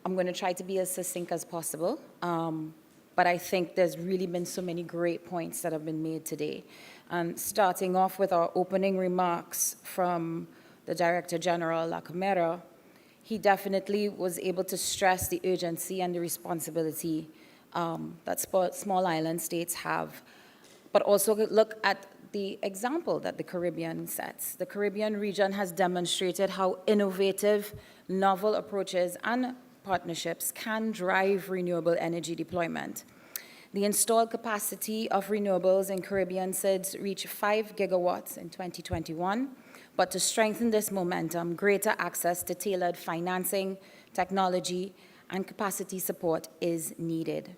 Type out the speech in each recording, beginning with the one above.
I'm going to try to be as succinct as possible, but I think there's really been so many great points that have been made today. Starting off with our opening remarks from the Director General, La Camera, he definitely was able to stress the urgency and the responsibility that small island states have, but also look at the example that the Caribbean sets. The Caribbean region has demonstrated how innovative, novel approaches and partnerships can drive renewable energy deployment. The installed capacity of renewables in Caribbean SIDS reached 5 gigawatts in 2021, but to strengthen this momentum, greater access to tailored financing, technology, and capacity support is needed.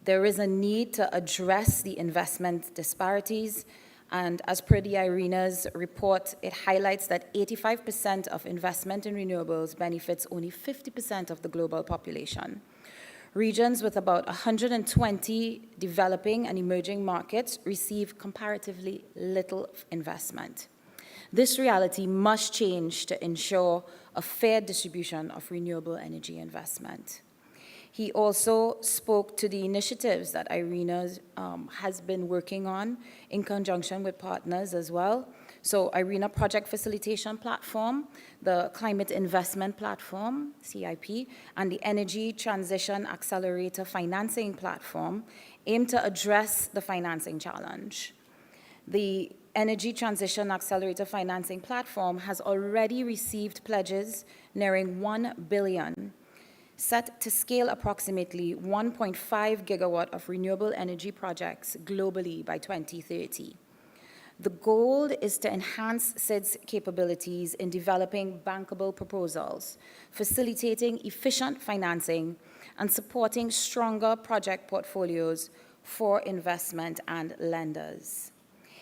There is a need to address the investment disparities, and as per the IRENA's report, it highlights that 85% of investment in renewables benefits only 50% of the global population. Regions with about 120 developing and emerging markets receive comparatively little investment. This reality must change to ensure a fair distribution of renewable energy investment. He also spoke to the initiatives that IRENA has been working on in conjunction with partners as well. So IRENA Project Facilitation Platform, the Climate Investment Platform, CIP, and the Energy Transition Accelerator Financing Platform aim to address the financing challenge. The Energy Transition Accelerator Financing Platform has already received pledges nearing $1 billion, set to scale approximately 1.5 gigawatt of renewable energy projects globally by 2030. The goal is to enhance SIDS capabilities in developing bankable proposals, facilitating efficient financing, and supporting stronger project portfolios for investment and lenders.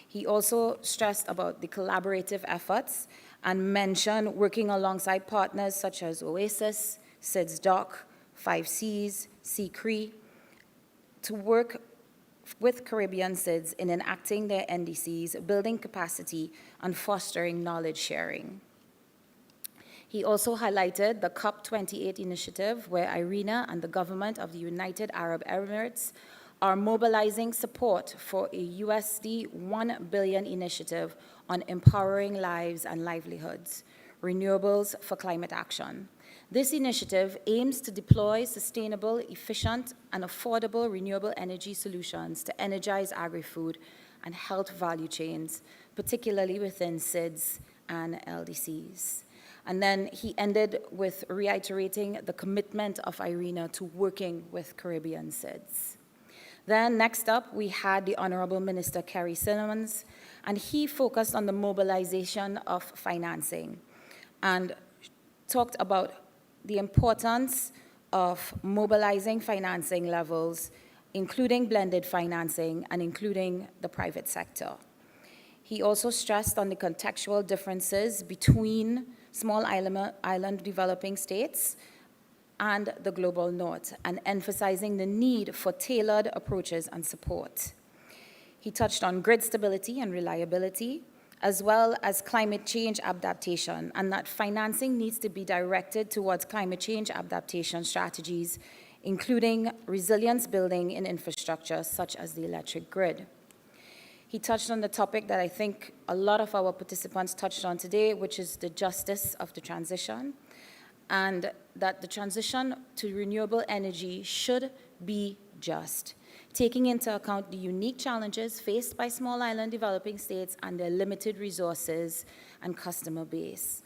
He also stressed about the collaborative efforts and mentioned working alongside partners such as Oasis, SIDS Doc, 5Cs, CCRE, to work with Caribbean SIDS in enacting their NDCs, building capacity, and fostering knowledge sharing. He also highlighted the COP28 initiative, where IRENA and the government of the United Arab Emirates are mobilizing support for a USD 1 billion initiative on empowering lives and livelihoods, renewables for climate action. This initiative aims to deploy sustainable, efficient, and affordable renewable energy solutions to energize agri-food and health value chains, particularly within SIDS and LDCs. And then he ended with reiterating the commitment of IRENA to working with Caribbean SIDS. Then next up, we had the Honorable Minister Kerry Simmons, and he focused on the mobilization of financing and talked about the importance of mobilizing financing levels, including blended financing and including the private sector. He also stressed on the contextual differences between small island developing states and the global north, and emphasizing the need for tailored approaches and support. He touched on grid stability and reliability, as well as climate change adaptation, and that financing needs to be directed towards climate change adaptation strategies, including resilience building in infrastructure such as the electric grid. He touched on the topic that I think a lot of our participants touched on today, which is the justice of the transition, and that the transition to renewable energy should be just, taking into account the unique challenges faced by small island developing states and their limited resources and customer base.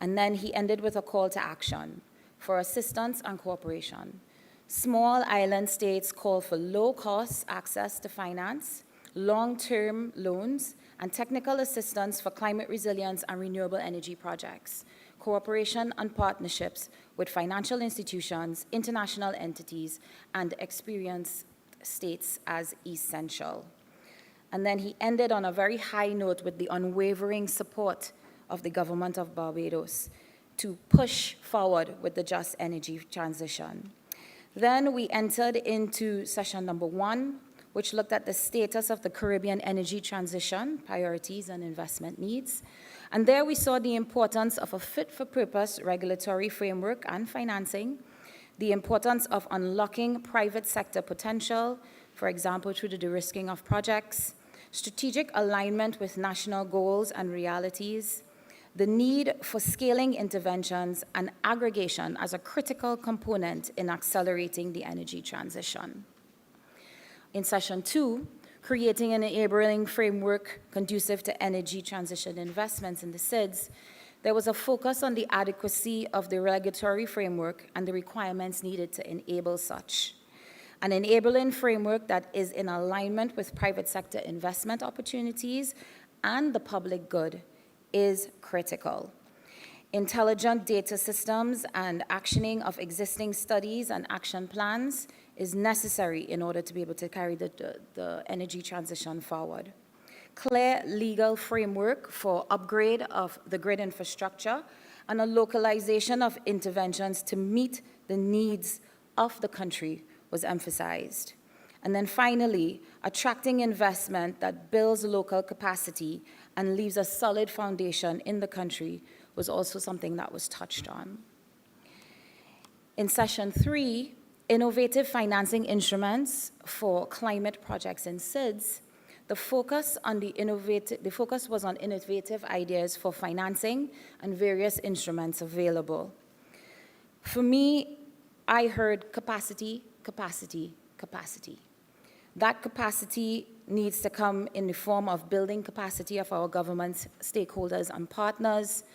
And then he ended with a call to action for assistance and cooperation. Small island states call for low-cost access to finance, long-term loans, and technical assistance for climate resilience and renewable energy projects, cooperation and partnerships with financial institutions, international entities, and experienced states as essential. And then he ended on a very high note with the unwavering support of the government of Barbados to push forward with the just energy transition. Then we entered into session number 1, which looked at the status of the Caribbean energy transition, priorities and investment needs. And there we saw the importance of a fit-for-purpose regulatory framework and financing the importance of unlocking private sector potential, for example, through the de-risking of projects, strategic alignment with national goals and realities, the need for scaling interventions and aggregation as a critical component in accelerating the energy transition. In session 2, creating an enabling framework conducive to energy transition investments in the SIDS, there was a focus on the adequacy of the regulatory framework and the requirements needed to enable such. An enabling framework that is in alignment with private sector investment opportunities and the public good is critical. Intelligent data systems and actioning of existing studies and action plans is necessary in order to be able to carry the energy transition forward. Clear legal framework for upgrade of the grid infrastructure and a localization of interventions to meet the needs of the country was emphasized. And then finally, attracting investment that builds local capacity and leaves a solid foundation in the country was also something that was touched on. In session 3, innovative financing instruments for climate projects in SIDS, the focus was on innovative ideas for financing and various instruments available. For me, I heard capacity, capacity, capacity. That capacity needs to come in the form of building capacity of our government stakeholders and partners,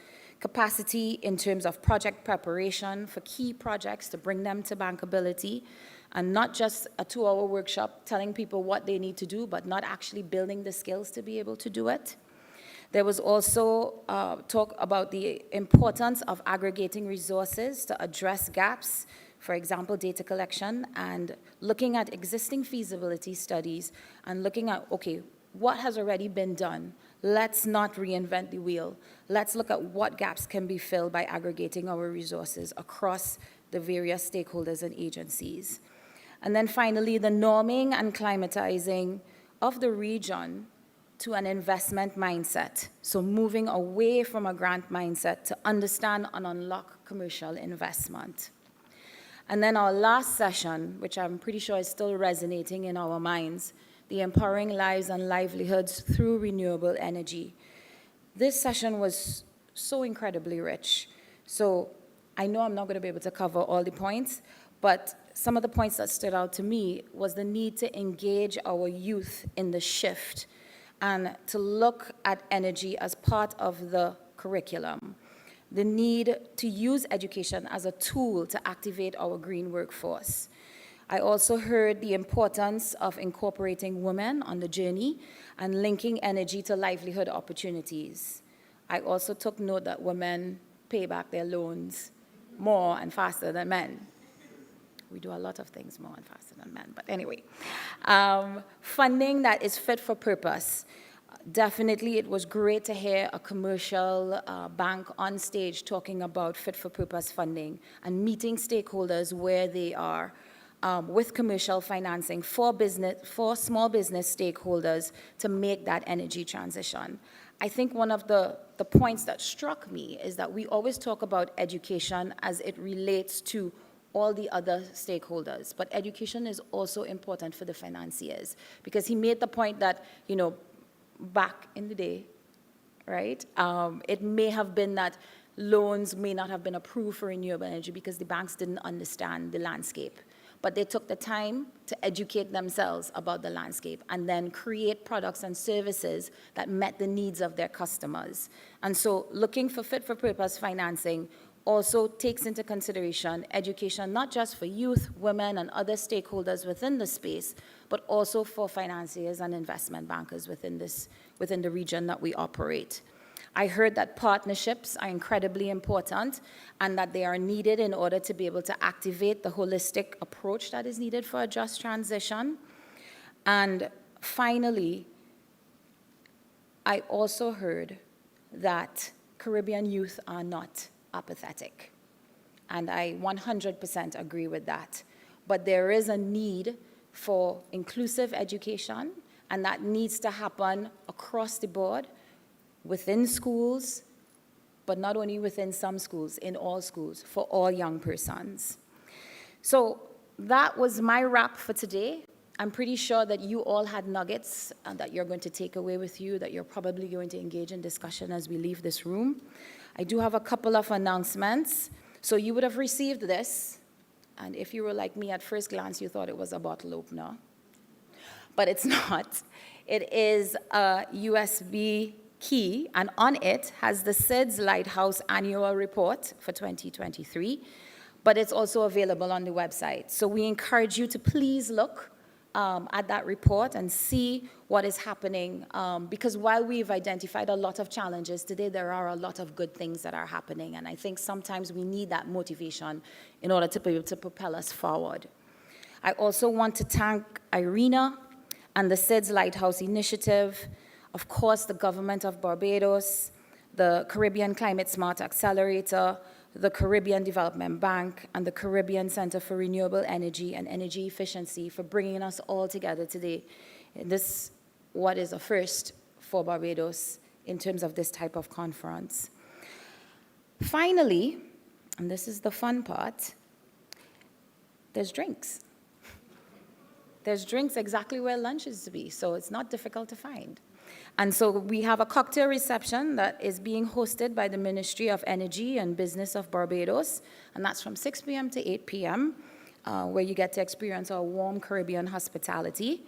capacity in terms of project preparation for key projects to bring them to bankability, and not just a 2-hour workshop telling people what they need to do, but not actually building the skills to be able to do it. There was also talk about the importance of aggregating resources to address gaps, for example, data collection, and looking at existing feasibility studies and looking at, okay, what has already been done? Let's not reinvent the wheel. Let's look at what gaps can be filled by aggregating our resources across the various stakeholders and agencies. And then finally, the norming and climatizing of the region to an investment mindset. So moving away from a grant mindset to understand and unlock commercial investment. And then our last session, which I'm pretty sure is still resonating in our minds, the empowering lives and livelihoods through renewable energy. This session was so incredibly rich. So I know I'm not going to be able to cover all the points, but some of the points that stood out to me was the need to engage our youth in the shift and to look at energy as part of the curriculum. The need to use education as a tool to activate our green workforce. I also heard the importance of incorporating women on the journey and linking energy to livelihood opportunities. I also took note that women pay back their loans more and faster than men. We do a lot of things more and faster than men, but anyway. Funding that is fit for purpose. Definitely, it was great to hear a commercial bank on stage talking about fit-for-purpose funding and meeting stakeholders where they are with commercial financing for small business stakeholders to make that energy transition. I think one of the points that struck me is that we always talk about education as it relates to all the other stakeholders, but education is also important for the financiers, because he made the point that, you know, back in the day, right? It may have been that loans may not have been approved for renewable energy because the banks didn't understand the landscape. But they took the time to educate themselves about the landscape and then create products and services that met the needs of their customers. And so looking for fit-for-purpose financing also takes into consideration education, not just for youth, women, and other stakeholders within the space, but also for financiers and investment bankers within the region that we operate. I heard that partnerships are incredibly important and that they are needed in order to be able to activate the holistic approach that is needed for a just transition. And finally, I also heard that Caribbean youth are not apathetic. And I 100% agree with that. But there is a need for inclusive education, and that needs to happen across the board, within schools, but not only within some schools, in all schools, for all young persons. So that was my wrap for today. I'm pretty sure that you all had nuggets that you're going to take away with you, that you're probably going to engage in discussion as we leave this room. I do have a couple of announcements. So you would have received this, and if you were like me at first glance, you thought it was a bottle opener, but it's not. It is a USB key, and on it has the SIDS Lighthouse Annual Report for 2023, but it's also available on the website. So we encourage you to please look at that report and see what is happening, because while we've identified a lot of challenges, today there are a lot of good things that are happening, and I think sometimes we need that motivation in order to be able to propel us forward. I also want to thank IRENA and the SIDS Lighthouse Initiative, of course the government of Barbados, the Caribbean Climate Smart Accelerator, the Caribbean Development Bank, and the Caribbean Center for Renewable Energy and Energy Efficiency for bringing us all together today. This, what is a first for Barbados in terms of this type of conference. Finally, and this is the fun part, there's drinks. There's drinks exactly where lunch is to be, so it's not difficult to find. And so we have a cocktail reception that is being hosted by the Ministry of Energy and Business of Barbados, and that's from 6 p.m. to 8 p.m., where you get to experience our warm Caribbean hospitality.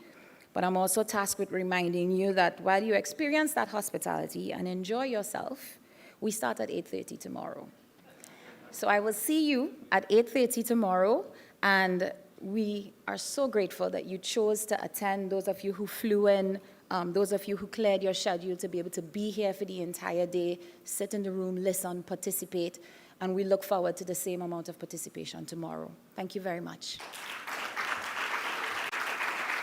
But I'm also tasked with reminding you that while you experience that hospitality and enjoy yourself, we start at 8:30 tomorrow. So I will see you at 8:30 tomorrow, and we are so grateful that you chose to attend, those of you who flew in, those of you who cleared your schedule to be able to be here for the entire day, sit in the room, listen, participate, and we look forward to the same amount of participation tomorrow. Thank you very much.